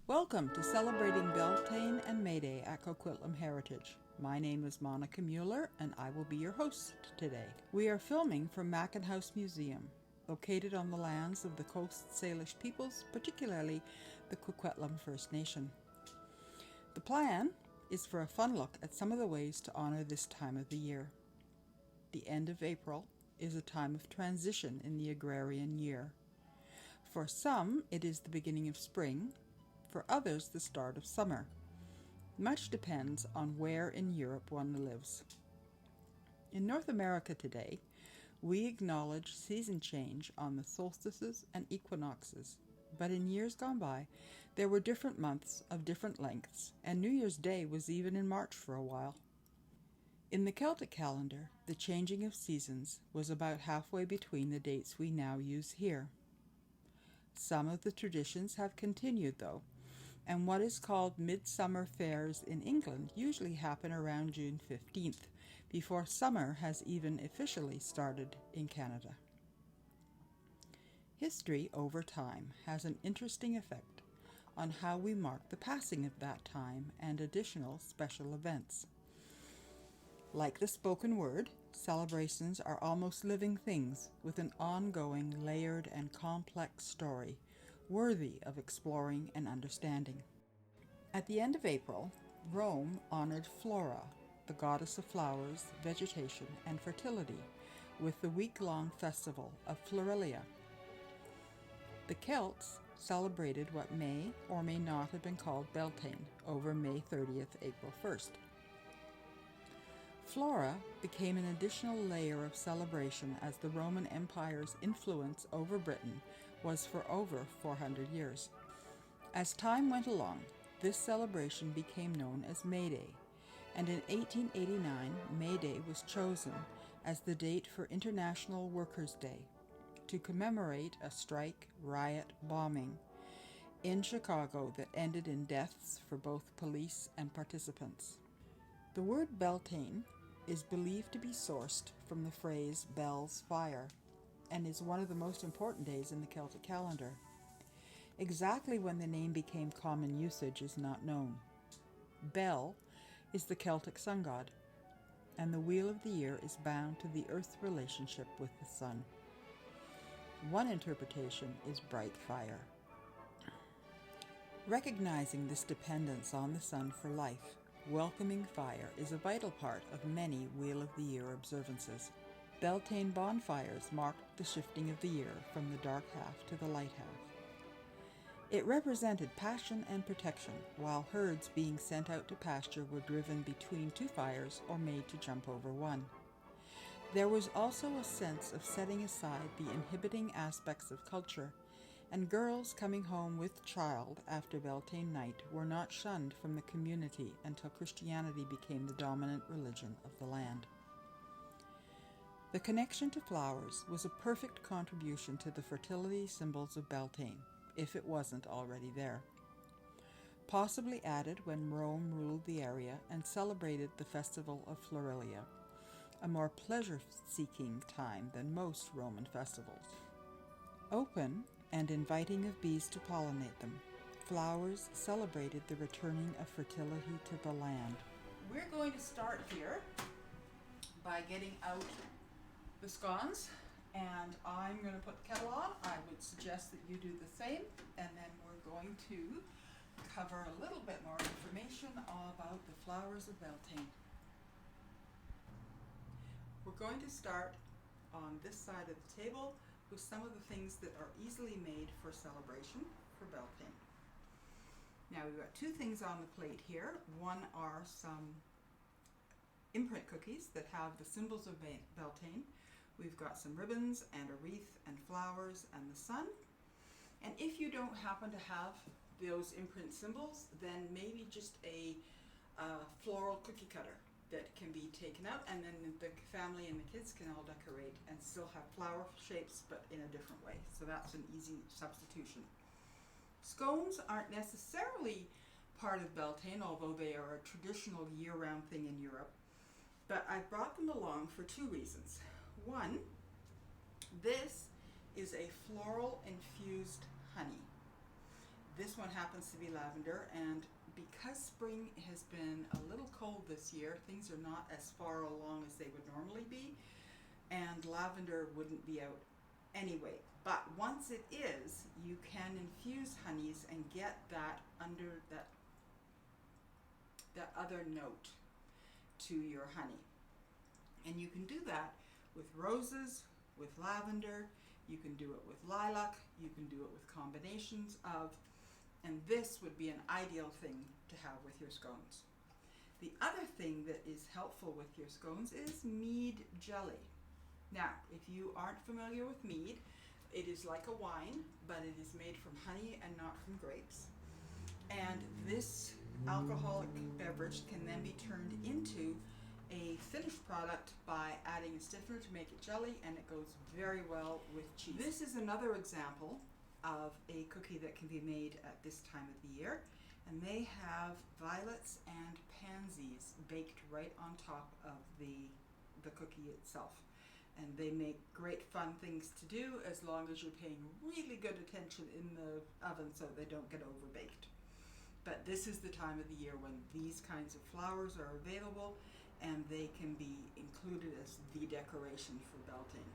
Welcome to Celebrating Beltane and May Day at Coquitlam Heritage. My name is Monica Mueller and I will be your host today. We are filming from Mackin House Museum, located on the lands of the Coast Salish peoples, particularly the Coquitlam First Nation. The plan is for a fun look at some of the ways to honor this time of the year. The end of April is a time of transition in the agrarian year. For some, it is the beginning of spring, for others the start of summer. Much depends on where in Europe one lives. In North America today, we acknowledge season change on the solstices and equinoxes, but in years gone by, there were different months of different lengths, and New Year's Day was even in March for a while. In the Celtic calendar, the changing of seasons was about halfway between the dates we now use here. Some of the traditions have continued, though, and what is called midsummer fairs in England usually happen around June 15th, before summer has even officially started in Canada. History over time has an interesting effect on how we mark the passing of that time and additional special events. Like the spoken word, celebrations are almost living things with an ongoing, layered, and complex story worthy of exploring and understanding. At the end of April, Rome honored Flora, the goddess of flowers, vegetation, and fertility, with the week-long festival of Floralia. The Celts celebrated what may or may not have been called Beltane over May 30th, April 1st. Flora became an additional layer of celebration as the Roman Empire's influence over Britain was for over 400 years. As time went along, this celebration became known as May Day, and in 1889 May Day was chosen as the date for International Workers' Day to commemorate a strike, riot, bombing in Chicago that ended in deaths for both police and participants. The word Beltane is believed to be sourced from the phrase Bel's Fire, and is one of the most important days in the Celtic calendar. Exactly when the name became common usage is not known. Bel is the Celtic sun god, and the wheel of the year is bound to the earth's relationship with the sun. One interpretation is bright fire. Recognizing this dependence on the sun for life, welcoming fire is a vital part of many Wheel of the Year observances. Beltane bonfires marked the shifting of the year from the dark half to the light half. It represented passion and protection, while herds being sent out to pasture were driven between two fires or made to jump over one. There was also a sense of setting aside the inhibiting aspects of culture, and girls coming home with child after Beltane night were not shunned from the community until Christianity became the dominant religion of the land. The connection to flowers was a perfect contribution to the fertility symbols of Beltane, if it wasn't already there. Possibly added when Rome ruled the area and celebrated the festival of Floralia, a more pleasure-seeking time than most Roman festivals. Open and inviting of bees to pollinate them, flowers celebrated the returning of fertility to the land. We're going to start here by getting out the scones, and I'm going to put the kettle on. I would suggest that you do the same, and then we're going to cover a little bit more information about the flowers of Beltane. We're going to start on this side of the table with some of the things that are easily made for celebration for Beltane. Now we've got two things on the plate here. One are some imprint cookies that have the symbols of Beltane. We've got some ribbons and a wreath and flowers and the sun. And if you don't happen to have those imprint symbols, then maybe just a floral cookie cutter that can be taken out, and then the family and the kids can all decorate and still have flower shapes but in a different way. So that's an easy substitution. Scones aren't necessarily part of Beltane, although they are a traditional year-round thing in Europe. But I brought them along for two reasons. One, this is a floral infused honey. This one happens to be lavender, and because spring has been a little cold this year, things are not as far along as they would normally be, and lavender wouldn't be out anyway. But once it is, you can infuse honeys and get that under that other note to your honey. And you can do that with roses, with lavender, you can do it with lilac, you can do it with combinations of, and this would be an ideal thing to have with your scones. The other thing that is helpful with your scones is mead jelly. Now, if you aren't familiar with mead, it is like a wine, but it is made from honey and not from grapes. And this alcoholic beverage can then be turned into a finished product by adding a stiffener to make it jelly, and it goes very well with cheese. This is another example of a cookie that can be made at this time of the year, and they have violets and pansies baked right on top of the cookie itself. And they make great fun things to do as long as you're paying really good attention in the oven so they don't get overbaked. But this is the time of the year when these kinds of flowers are available, and they can be included as the decoration for Beltane.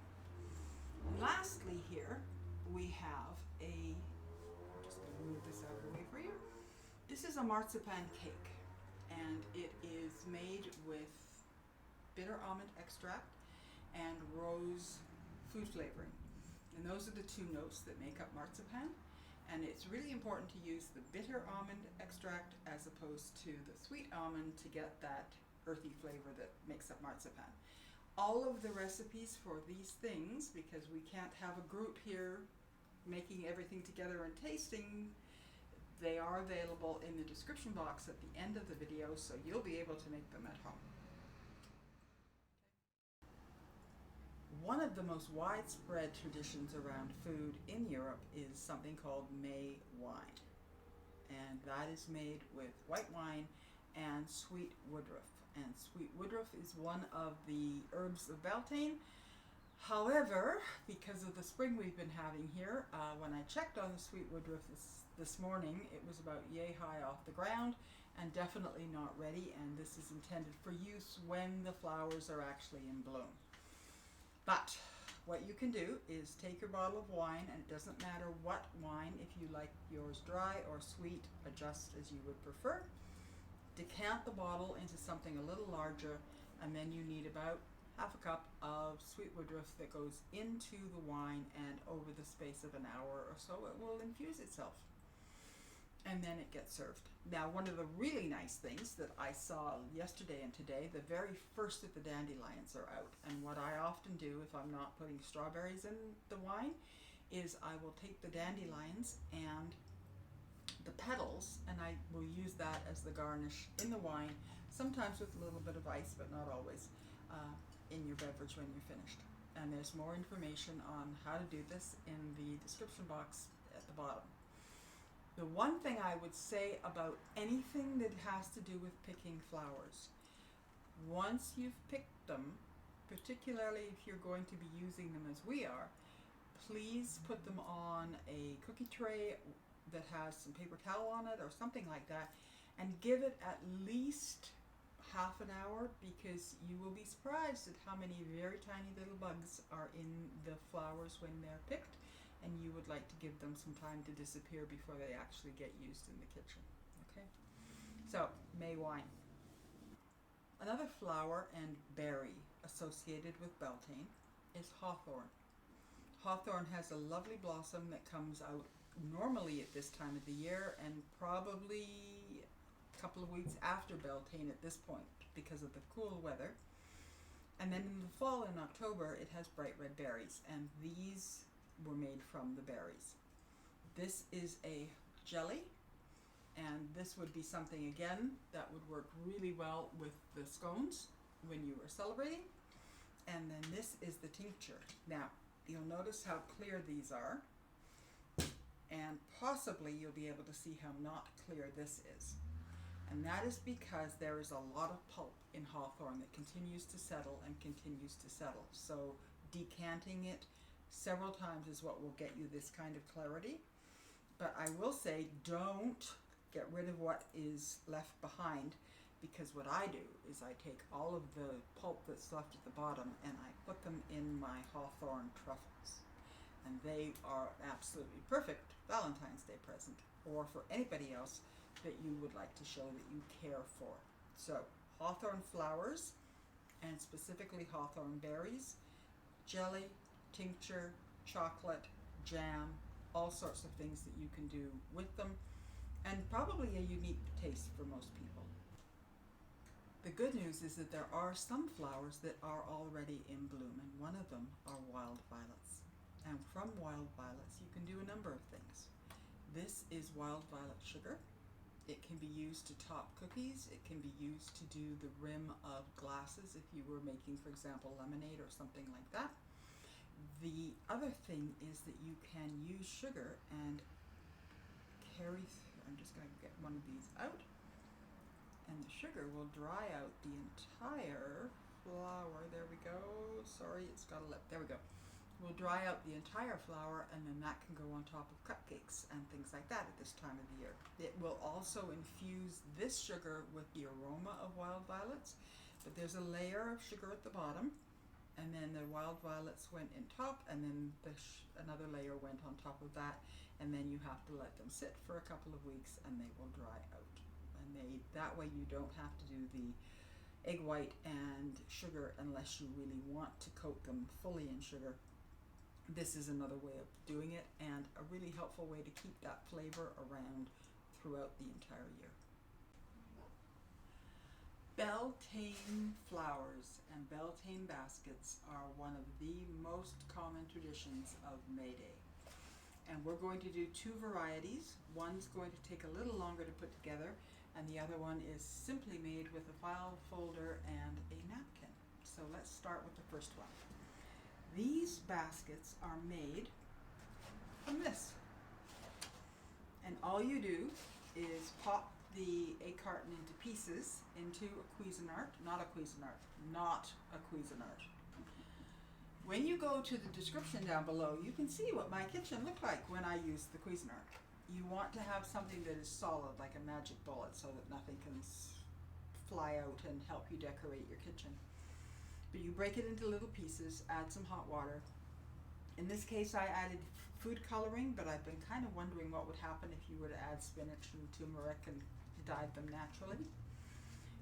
Lastly here, we have just going to move this out of the way for you. This is a marzipan cake, and it is made with bitter almond extract and rose food flavoring. And those are the two notes that make up marzipan. And it's really important to use the bitter almond extract as opposed to the sweet almond to get that earthy flavor that makes up marzipan. All of the recipes for these things, because we can't have a group here making everything together and tasting, they are available in the description box at the end of the video, so you'll be able to make them at home. One of the most widespread traditions around food in Europe is something called May wine. And that is made with white wine and sweet woodruff. And sweet woodruff is one of the herbs of Beltane. However, because of the spring we've been having here, when I checked on the sweet woodruff this morning, it was about yay high off the ground and definitely not ready. And this is intended for use when the flowers are actually in bloom. But what you can do is take your bottle of wine, and it doesn't matter what wine, if you like yours dry or sweet, adjust as you would prefer. Decant the bottle into something a little larger, and then you need about half a cup of sweet woodruff that goes into the wine, and over the space of an hour or so it will infuse itself. And then it gets served. Now, one of the really nice things that I saw yesterday and today, the very first of the dandelions are out. And what I often do if I'm not putting strawberries in the wine is I will take the dandelions and the petals, and I will use that as the garnish in the wine, sometimes with a little bit of ice, but not always, in your beverage when you're finished. And there's more information on how to do this in the description box at the bottom. The one thing I would say about anything that has to do with picking flowers, once you've picked them, particularly if you're going to be using them as we are, please put them on a cookie tray that has some paper towel on it or something like that, and give it at least half an hour, because you will be surprised at how many very tiny little bugs are in the flowers when they're picked. And you would like to give them some time to disappear before they actually get used in the kitchen. Okay? So, May wine. Another flower and berry associated with Beltane is hawthorn. Hawthorn has a lovely blossom that comes out normally at this time of the year, and probably a couple of weeks after Beltane at this point because of the cool weather. And then in the fall, in October, it has bright red berries, and these were made from the berries. This is a jelly, and this would be something again that would work really well with the scones when you are celebrating. And then this is the tincture. Now you'll notice how clear these are, and possibly you'll be able to see how not clear this is. And that is because there is a lot of pulp in hawthorn that continues to settle and continues to settle. So decanting it several times is what will get you this kind of clarity. But I will say, don't get rid of what is left behind, because what I do is I take all of the pulp that's left at the bottom and I put them in my Hawthorn Truffles. And they are absolutely perfect Valentine's Day present, or for anybody else that you would like to show that you care for. So hawthorn flowers, and specifically hawthorn berries, jelly, tincture, chocolate, jam, all sorts of things that you can do with them, and probably a unique taste for most people. The good news is that there are some flowers that are already in bloom, and one of them are wild violets. And from wild violets you can do a number of things. This is wild violet sugar. It can be used to top cookies. It can be used to do the rim of glasses if you were making, for example, lemonade or something like that. The other thing is that you can use sugar and I'm just going to get one of these out, and the sugar will dry out the entire flower. There we go. Sorry, it's got a lip. There we go. We'll dry out the entire flower, and then that can go on top of cupcakes and things like that at this time of the year. It will also infuse this sugar with the aroma of wild violets, but there's a layer of sugar at the bottom, and then the wild violets went in top, and then another layer went on top of that, and then you have to let them sit for a couple of weeks and they will dry out. And that way you don't have to do the egg white and sugar unless you really want to coat them fully in sugar. This is another way of doing it, and a really helpful way to keep that flavor around throughout the entire year. Beltane flowers and Beltane baskets are one of the most common traditions of May Day. And we're going to do two varieties. One's going to take a little longer to put together, and the other one is simply made with a file folder and a napkin. So let's start with the first one. These baskets are made from this. And all you do is pop the egg carton into pieces into a Cuisinart, not a Cuisinart. When you go to the description down below, you can see what my kitchen looked like when I used the Cuisinart. You want to have something that is solid, like a magic bullet, so that nothing can fly out and help you decorate your kitchen. But you break it into little pieces, add some hot water. In this case I added food coloring, but I've been kind of wondering what would happen if you were to add spinach and turmeric and dyed them naturally.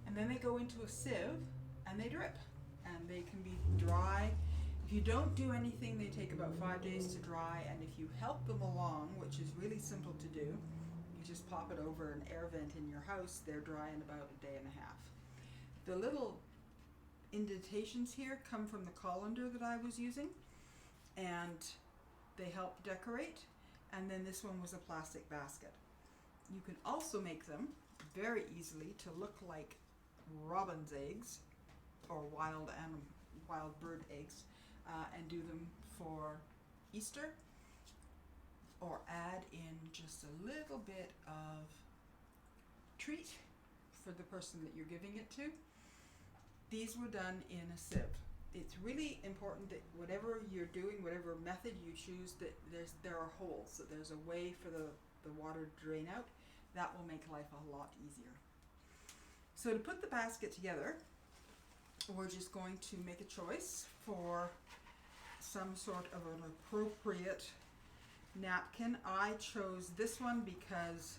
And then they go into a sieve and they drip, and they can be dry. If you don't do anything, they take about 5 days to dry, and if you help them along, which is really simple to do, you just pop it over an air vent in your house, they're dry in about a day and a half. The little indentations here come from the colander that I was using, and they help decorate. And then this one was a plastic basket. You can also make them very easily to look like robin's eggs or wild bird eggs, and do them for Easter, or add in just a little bit of treat for the person that you're giving it to. These were done in a sieve. It's really important that whatever you're doing, whatever method you choose, that there are holes, that there's a way for the water to drain out. That will make life a lot easier. So to put the basket together, we're just going to make a choice for some sort of an appropriate napkin. I chose this one because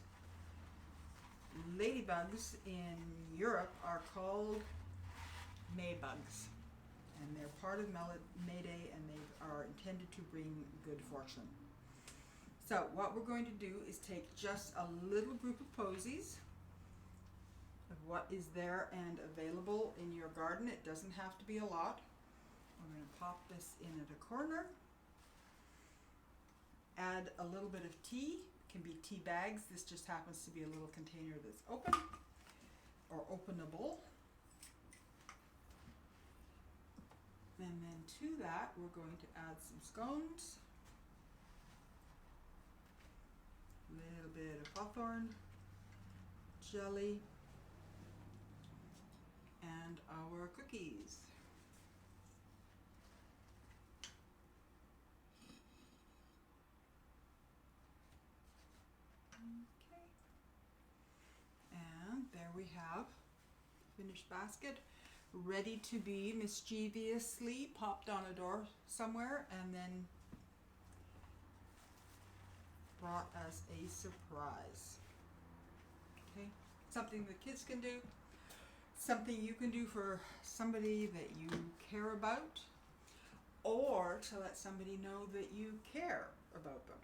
ladybugs in Europe are called Maybugs, and they're part of May Day, and they are intended to bring good fortune. So what we're going to do is take just a little group of posies of what is there and available in your garden. It doesn't have to be a lot. We're going to pop this in at a corner. Add a little bit of tea. It can be tea bags. This just happens to be a little container that's open or openable. And then to that, we're going to add some scones, a little bit of hawthorn jelly, and our cookies. There we have the finished basket, ready to be mischievously popped on a door somewhere and then brought as a surprise. Okay, something the kids can do, something you can do for somebody that you care about, or to let somebody know that you care about them.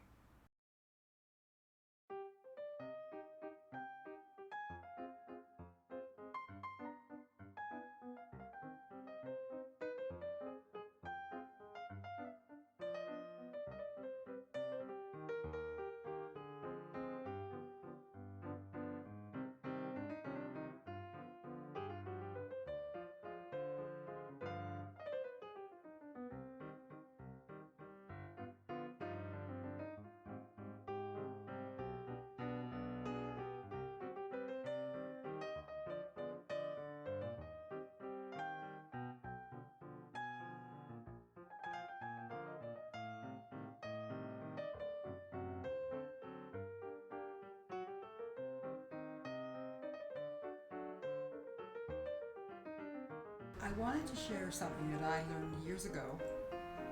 I wanted to share something that I learned years ago,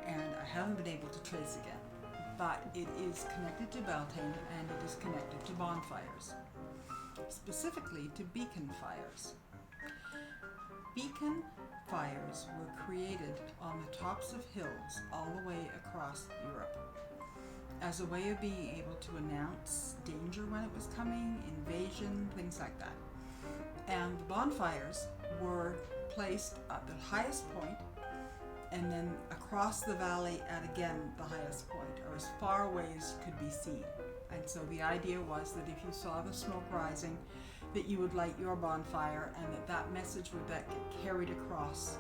and I haven't been able to trace again, but it is connected to Beltane and it is connected to bonfires, specifically to beacon fires. Beacon fires were created on the tops of hills all the way across Europe as a way of being able to announce danger when it was coming, invasion, things like that. And the bonfires were placed at the highest point and then across the valley at again the highest point, or as far away as could be seen. And so the idea was that if you saw the smoke rising, that you would light your bonfire and that message would get carried across,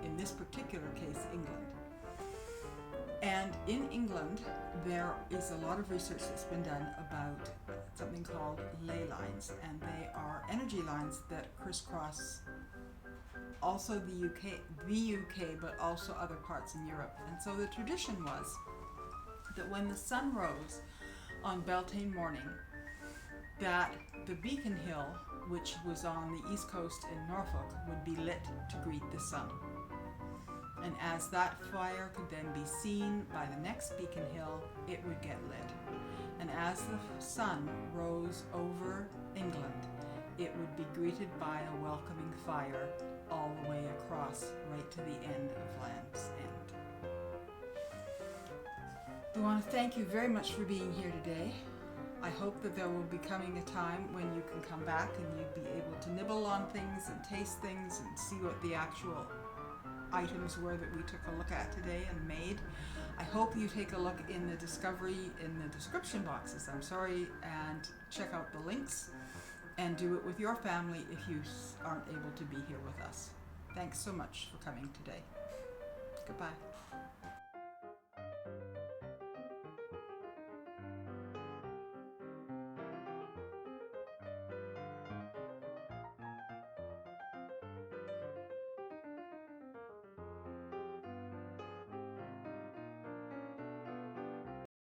in this particular case, England. And in England, there is a lot of research that's been done about something called ley lines, and they are energy lines that crisscross also the UK, but also other parts in Europe. And so the tradition was that when the sun rose on Beltane morning, that the beacon hill, which was on the east coast in Norfolk, would be lit to greet the sun. And as that fire could then be seen by the next beacon hill, it would get lit. And as the sun rose over England, it would be greeted by a welcoming fire all the way across, right to the end of Land's End. I want to thank you very much for being here today. I hope that there will be coming a time when you can come back and you'll be able to nibble on things and taste things and see what the actual items were that we took a look at today and made. I hope you take a look in the description boxes, and check out the links and do it with your family if you aren't able to be here with us. Thanks so much for coming today. Goodbye.